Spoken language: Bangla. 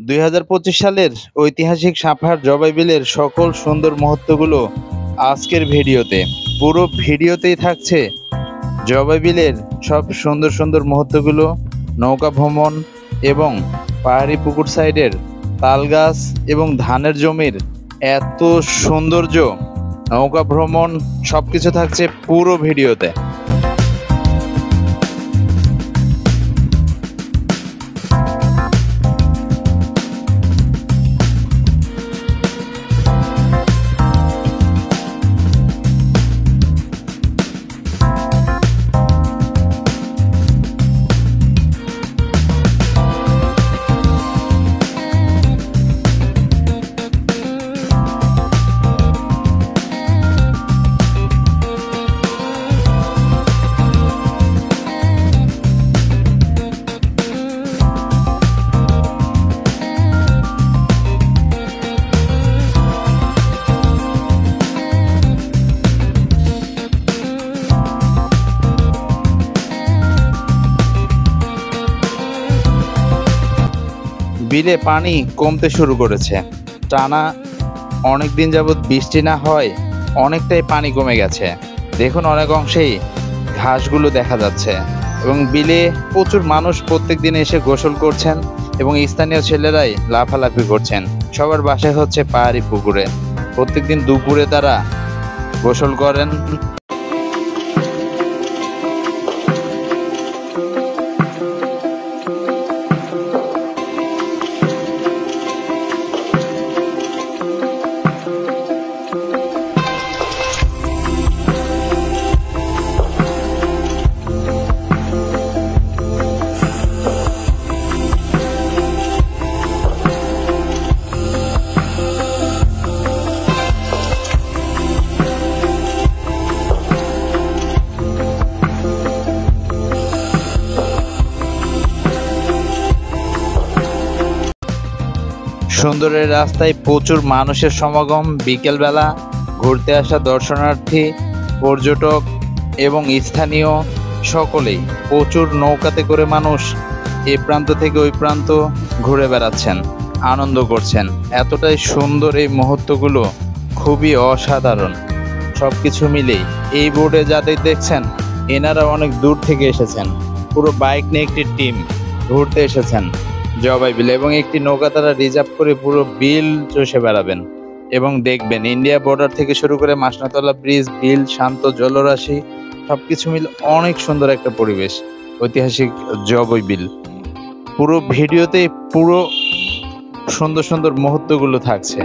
2025 সালের ঐতিহাসিক সাভার জবাই বিলের সকল সুন্দর মুহূর্তগুলো আজকের ভিডিওতে। পুরো ভিডিওতেই থাকছে জবাই বিলের সব সুন্দর সুন্দর মুহূর্তগুলো, নৌকা ভ্রমণ এবং পাহাড়ি পুকুর সাইডের তাল গাছ এবং ধানের জমির এত সৌন্দর্য, নৌকা ভ্রমণ সবকিছু থাকছে পুরো ভিডিওতে। বিলে পানি কমতে শুরু করেছে। টানা অনেক দিন যাবৎ বৃষ্টি না হয় অনেকটাই পানি কমে গেছে। দেখুন অনেক অংশেই ঘাসগুলো দেখা যাচ্ছে এবং বিলে প্রচুর মানুষ প্রত্যেক দিন এসে গোসল করছেন এবং স্থানীয় ছেলেরাই লাফালাফি করছেন। সবার বাসায় হচ্ছে পাহাড়ি পুকুরে, প্রত্যেক দিন দুপুরে তারা গোসল করেন। সুন্দরের রাস্তায় প্রচুর মানুষের সমাগম। বিকেলবেলা ঘুরতে আসা দর্শনার্থী, পর্যটক এবং স্থানীয় সকলেই প্রচুর নৌকাতে করে মানুষ এ প্রান্ত থেকে ওই প্রান্ত ঘুরে বেড়াচ্ছেন, আনন্দ করছেন। এতটাই সুন্দর এই মুহূর্তগুলো, খুবই অসাধারণ। সব কিছু মিলেই এই বোর্ডে যাদের দেখছেন এনারা অনেক দূর থেকে এসেছেন, পুরো বাইক নিয়ে একটি টিম ঘুরতে এসেছেন জবাই বিল, এবং একটি নৌকা তারা রিজার্ভ করে পুরো বিল চষে বেড়াবেন এবং দেখবেন ইন্ডিয়া বর্ডার থেকে শুরু করে মাসনাতলা ব্রিজ, বিল, শান্ত জলরাশি সবকিছু মিলে অনেক সুন্দর একটা পরিবেশ। ঐতিহাসিক জবাই বিল পুরো ভিডিওতে পুরো সুন্দর সুন্দর মুহূর্তগুলো থাকছে।